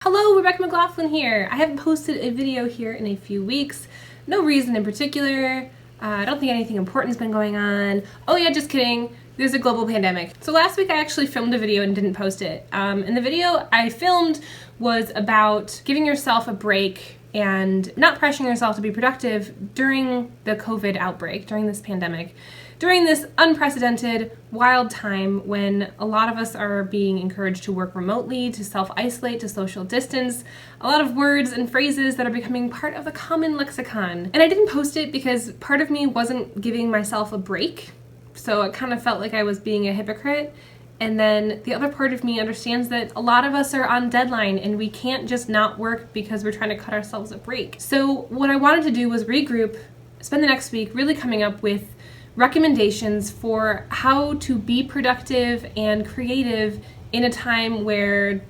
Hello, Rebecca McLaughlin here. I haven't posted a video here in a few weeks. No reason in particular. I don't think anything important's been going on. Oh yeah, just kidding. There's a global pandemic. So last week I actually filmed a video and didn't post it. And the video I filmed was about giving yourself a break and not pressuring yourself to be productive during the COVID outbreak, during this pandemic, during this unprecedented, wild time when a lot of us are being encouraged to work remotely, to self-isolate, to social distance, a lot of words and phrases that are becoming part of the common lexicon. And I didn't post it because part of me wasn't giving myself a break, so it kind of felt like I was being a hypocrite. And then the other part of me understands that a lot of us are on deadline and we can't just not work because we're trying to cut ourselves a break. So what I wanted to do was regroup, spend the next week really coming up with recommendations for how to be productive and creative in a time where,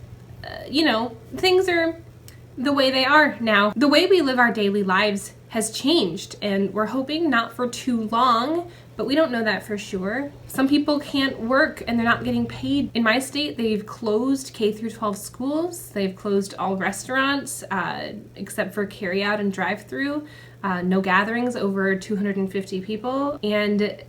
things are the way they are now. The way we live our daily lives has changed, and we're hoping not for too long, but we don't know that for sure. Some people can't work and they're not getting paid. In my state, they've closed K-12 schools. They've closed all restaurants, except for carryout and drive-through. No gatherings over 250 people. And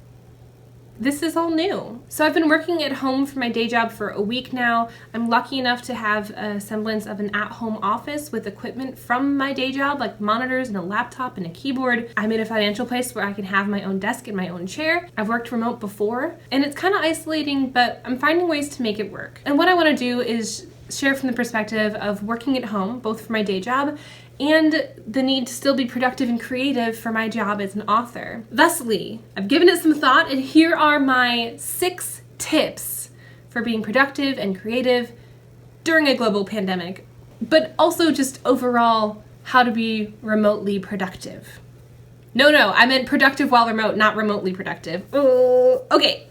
this is all new. So I've been working at home for my day job for a week now. I'm lucky enough to have a semblance of an at-home office with equipment from my day job, like monitors and a laptop and a keyboard. I'm in a financial place where I can have my own desk and my own chair. I've worked remote before, and it's kind of isolating, but I'm finding ways to make it work. And what I want to do is share from the perspective of working at home, both for my day job and the need to still be productive and creative for my job as an author. Thusly, I've given it some thought, and here are my 6 tips for being productive and creative during a global pandemic, but also just overall how to be remotely productive. No, I meant productive while remote, not remotely productive. Okay.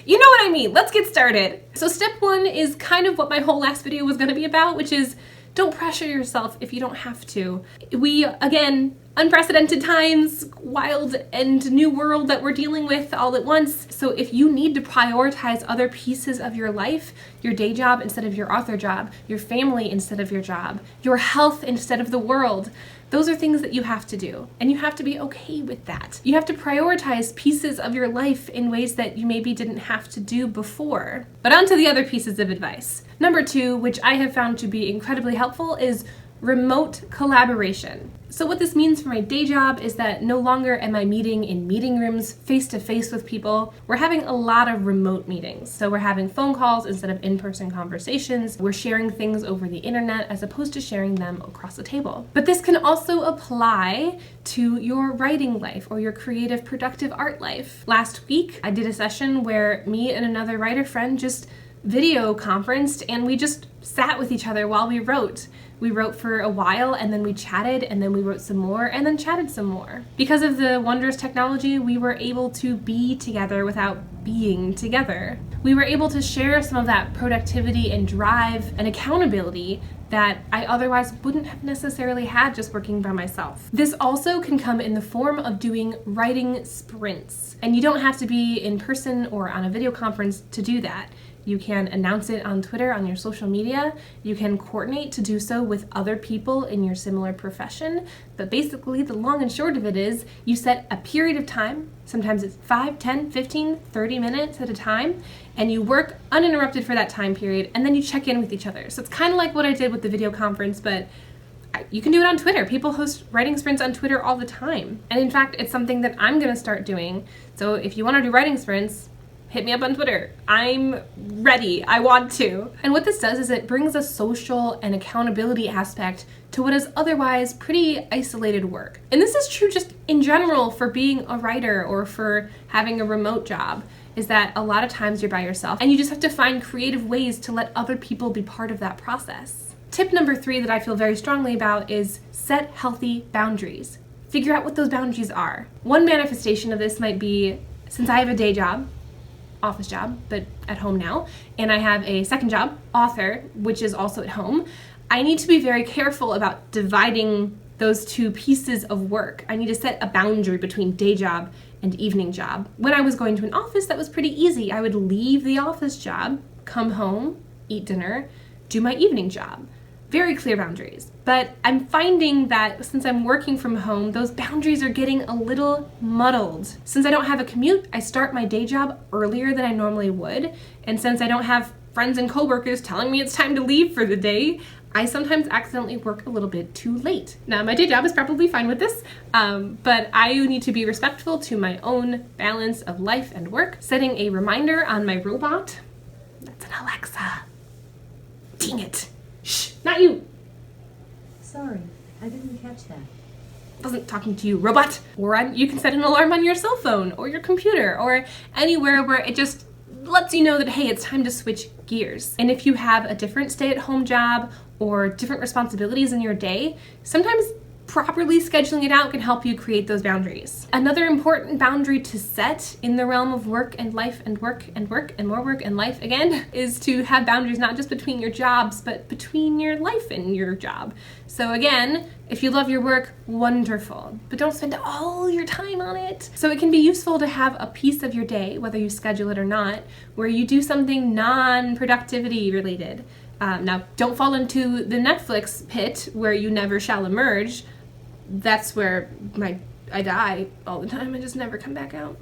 You know what I mean. Let's get started. So step 1 is kind of what my whole last video was going to be about, which is don't pressure yourself if you don't have to. We, again, unprecedented times, wild and new world that we're dealing with all at once. So if you need to prioritize other pieces of your life, your day job instead of your author job, your family instead of your job, your health instead of the world, those are things that you have to do, and you have to be okay with that. You have to prioritize pieces of your life in ways that you maybe didn't have to do before. But on to the other pieces of advice. Number 2, which I have found to be incredibly helpful, is remote collaboration. So what this means for my day job is that no longer am I meeting in meeting rooms face-to-face with people. We're having a lot of remote meetings. So we're having phone calls instead of in-person conversations. We're sharing things over the internet as opposed to sharing them across the table. But this can also apply to your writing life or your creative, productive art life. Last week, I did a session where me and another writer friend just video conferenced, and we just sat with each other while we wrote. We wrote for a while, and then we chatted, and then we wrote some more, and then chatted some more. Because of the wondrous technology, we were able to be together without being together. We were able to share some of that productivity and drive and accountability that I otherwise wouldn't have necessarily had just working by myself. This also can come in the form of doing writing sprints. And you don't have to be in person or on a video conference to do that. You can announce it on Twitter, on your social media. You can coordinate to do so with other people in your similar profession. But basically, the long and short of it is you set a period of time. Sometimes it's 5, 10, 15, 30 minutes at a time, and you work uninterrupted for that time period, and then you check in with each other. So it's kind of like what I did with the video conference, but you can do it on Twitter. People host writing sprints on Twitter all the time. And in fact, it's something that I'm going to start doing. So if you want to do writing sprints, hit me up on Twitter. I'm ready. I want to. And what this does is it brings a social and accountability aspect to what is otherwise pretty isolated work. And this is true just in general for being a writer or for having a remote job, is that a lot of times you're by yourself and you just have to find creative ways to let other people be part of that process. Tip number 3 that I feel very strongly about is set healthy boundaries. Figure out what those boundaries are. One manifestation of this might be, since I have a day job, office job, but at home now, and I have a second job, author, which is also at home, I need to be very careful about dividing those 2 pieces of work. I need to set a boundary between day job and evening job. When I was going to an office, that was pretty easy. I would leave the office job, come home, eat dinner, do my evening job. very clear boundaries. But I'm finding that since I'm working from home, those boundaries are getting a little muddled. Since I don't have a commute, I start my day job earlier than I normally would. And since I don't have friends and coworkers telling me it's time to leave for the day, I sometimes accidentally work a little bit too late. Now, my day job is probably fine with this, but I need to be respectful to my own balance of life and work. Setting a reminder on my robot. That's an Alexa. Dang it. Shh, not you. Sorry, I didn't catch that. Wasn't talking to you, robot. Or you can set an alarm on your cell phone or your computer or anywhere where it just lets you know that, hey, it's time to switch gears. And if you have a different stay-at-home job or different responsibilities in your day, sometimes properly scheduling it out can help you create those boundaries. Another important boundary to set in the realm of work and life and work and work and more work and life again is to have boundaries not just between your jobs, but between your life and your job. So again, if you love your work, wonderful, but don't spend all your time on it. So it can be useful to have a piece of your day, whether you schedule it or not, where you do something non-productivity related. Now, don't fall into the Netflix pit where you never shall emerge. That's where I die all the time and just never come back out.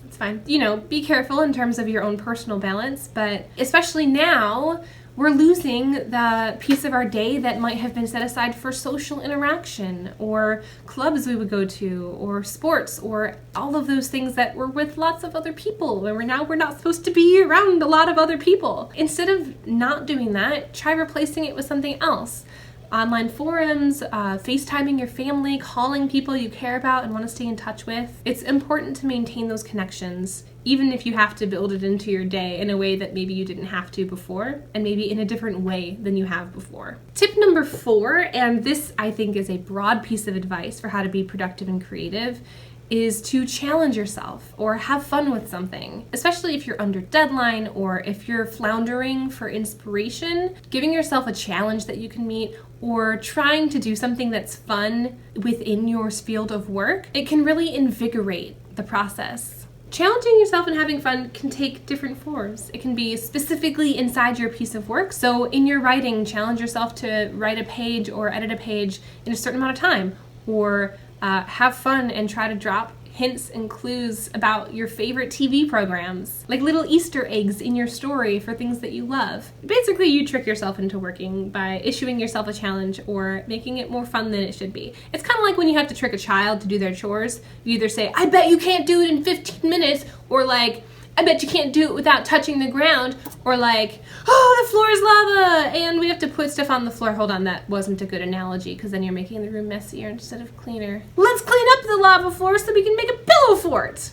It's fine. You know, be careful in terms of your own personal balance, but especially now, we're losing the piece of our day that might have been set aside for social interaction or clubs we would go to or sports or all of those things that were with lots of other people and we're not supposed to be around a lot of other people. Instead of not doing that, try replacing it with something else. Online forums, FaceTiming your family, calling people you care about and want to stay in touch with. It's important to maintain those connections, even if you have to build it into your day in a way that maybe you didn't have to before, and maybe in a different way than you have before. Tip number 4, and this I think is a broad piece of advice for how to be productive and creative, is to challenge yourself or have fun with something, especially if you're under deadline or if you're floundering for inspiration. Giving yourself a challenge that you can meet or trying to do something that's fun within your field of work, it can really invigorate the process. Challenging yourself and having fun can take different forms. It can be specifically inside your piece of work. So in your writing, challenge yourself to write a page or edit a page in a certain amount of time, or have fun and try to drop hints and clues about your favorite TV programs, like little Easter eggs in your story for things that you love. Basically, you trick yourself into working by issuing yourself a challenge or making it more fun than it should be. It's kind of like when you have to trick a child to do their chores. You either say, I bet you can't do it in 15 minutes, or like, I bet you can't do it without touching the ground, or like, oh, the floor is lava and we have to put stuff on the floor. Hold on, that wasn't a good analogy because then you're making the room messier instead of cleaner. Let's clean up the lava floor so we can make a pillow fort.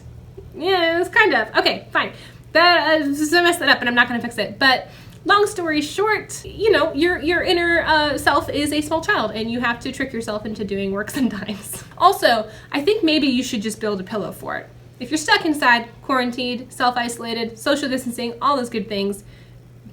Yeah, it's kind of. Okay, fine. I messed that up and I'm not going to fix it. But long story short, you know, your inner self is a small child and you have to trick yourself into doing work sometimes. Also, I think maybe you should just build a pillow fort. If you're stuck inside, quarantined, self-isolated, social distancing, all those good things,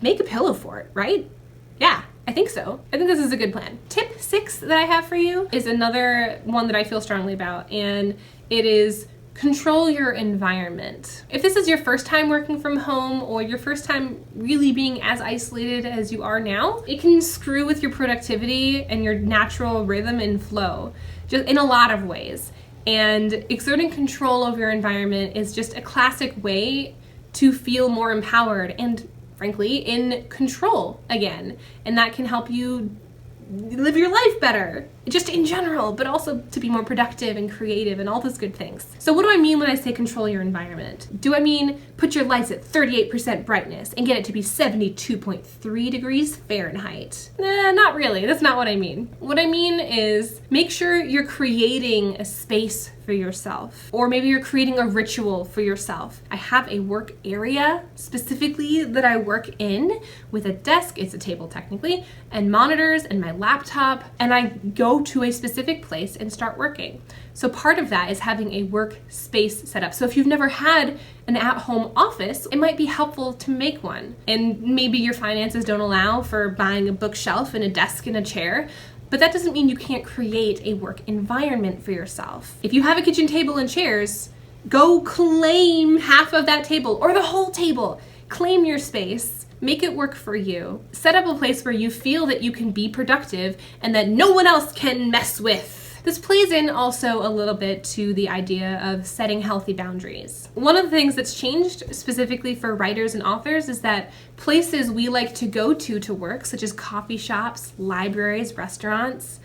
make a pillow fort, right? Yeah, I think so. I think this is a good plan. Tip 6 that I have for you is another one that I feel strongly about, and it is control your environment. If this is your first time working from home or your first time really being as isolated as you are now, it can screw with your productivity and your natural rhythm and flow, just in a lot of ways. And exerting control over your environment is just a classic way to feel more empowered and, frankly, in control again. And that can help you live your life better, just in general, but also to be more productive and creative and all those good things. So what do I mean when I say control your environment? Do I mean put your lights at 38% brightness and get it to be 72.3 degrees Fahrenheit? Nah, not really. That's not what I mean. What I mean is make sure you're creating a space for yourself, or maybe you're creating a ritual for yourself. I have a work area specifically that I work in with a desk, it's a table technically, and monitors and my laptop, and I go to a specific place and start working. So part of that is having a workspace set up. So if you've never had an at-home office, it might be helpful to make one. And maybe your finances don't allow for buying a bookshelf and a desk and a chair, but that doesn't mean you can't create a work environment for yourself. If you have a kitchen table and chairs, go claim half of that table or the whole table. Claim your space. Make it work for you. Set up a place where you feel that you can be productive and that no one else can mess with. This plays in also a little bit to the idea of setting healthy boundaries. One of the things that's changed specifically for writers and authors is that places we like to go to work, such as coffee shops, libraries, restaurants,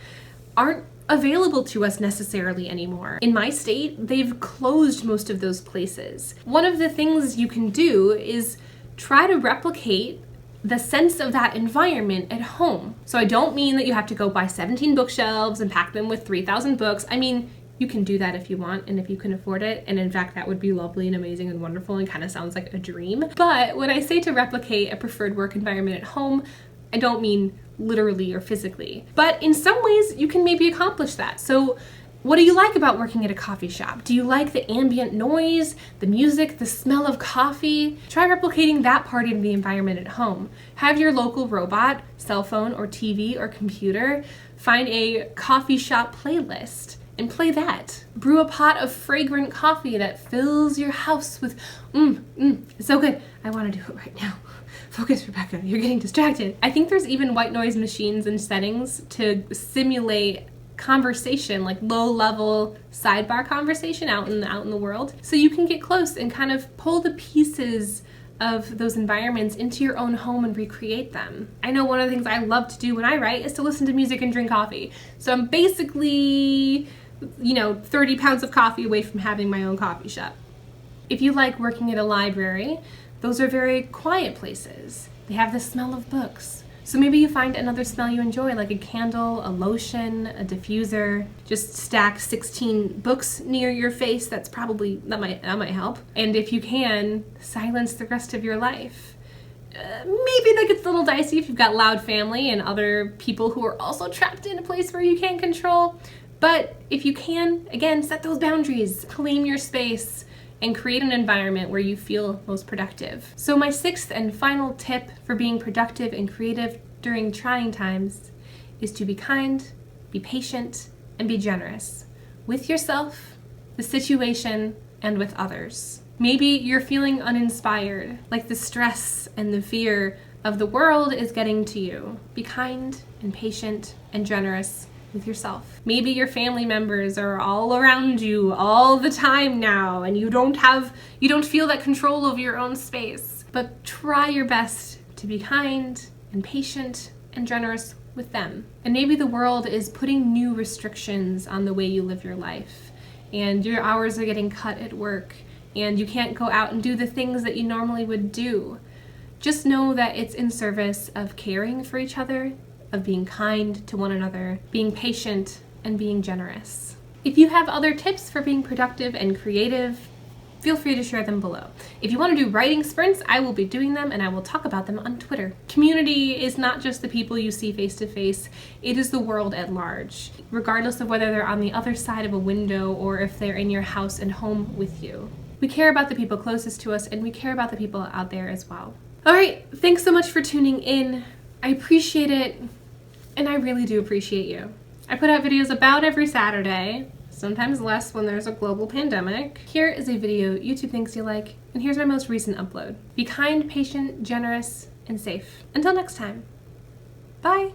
aren't available to us necessarily anymore. In my state, they've closed most of those places. One of the things you can do is try to replicate the sense of that environment at home. So I don't mean that you have to go buy 17 bookshelves and pack them with 3,000 books. I mean, you can do that if you want and if you can afford it. And in fact, that would be lovely and amazing and wonderful and kind of sounds like a dream. But when I say to replicate a preferred work environment at home, I don't mean literally or physically. But in some ways, you can maybe accomplish that. So what do you like about working at a coffee shop? Do you like the ambient noise, the music, the smell of coffee? Try replicating that part of the environment at home. Have your local robot, cell phone or TV or computer, find a coffee shop playlist and play that. Brew a pot of fragrant coffee that fills your house with, it's so good. I want to do it right now. Focus, Rebecca, you're getting distracted. I think there's even white noise machines and settings to simulate conversation, like low-level sidebar conversation out in the world, so you can get close and kind of pull the pieces of those environments into your own home and recreate them. I know one of the things I love to do when I write is to listen to music and drink coffee. So I'm basically, 30 pounds of coffee away from having my own coffee shop. If you like working at a library, those are very quiet places. They have the smell of books. So maybe you find another smell you enjoy, like a candle, a lotion, a diffuser. Just stack 16 books near your face. That might help. And if you can, silence the rest of your life. Maybe that gets a little dicey if you've got loud family and other people who are also trapped in a place where you can't control. But if you can, again, set those boundaries, claim your space, and create an environment where you feel most productive. So my sixth and final tip for being productive and creative during trying times is to be kind, be patient, and be generous with yourself, the situation, and with others. Maybe you're feeling uninspired, like the stress and the fear of the world is getting to you. Be kind and patient and generous with yourself. Maybe your family members are all around you all the time now and you don't feel that control of your own space. But try your best to be kind and patient and generous with them. And maybe the world is putting new restrictions on the way you live your life, and your hours are getting cut at work, and you can't go out and do the things that you normally would do. Just know that it's in service of caring for each other, of being kind to one another, being patient, and being generous. If you have other tips for being productive and creative, feel free to share them below. If you want to do writing sprints, I will be doing them and I will talk about them on Twitter. Community is not just the people you see face to face, it is the world at large, regardless of whether they're on the other side of a window or if they're in your house and home with you. We care about the people closest to us and we care about the people out there as well. All right, thanks so much for tuning in. I appreciate it, and I really do appreciate you. I put out videos about every Saturday, sometimes less when there's a global pandemic. Here is a video YouTube thinks you like, and here's my most recent upload. Be kind, patient, generous, and safe. Until next time, bye.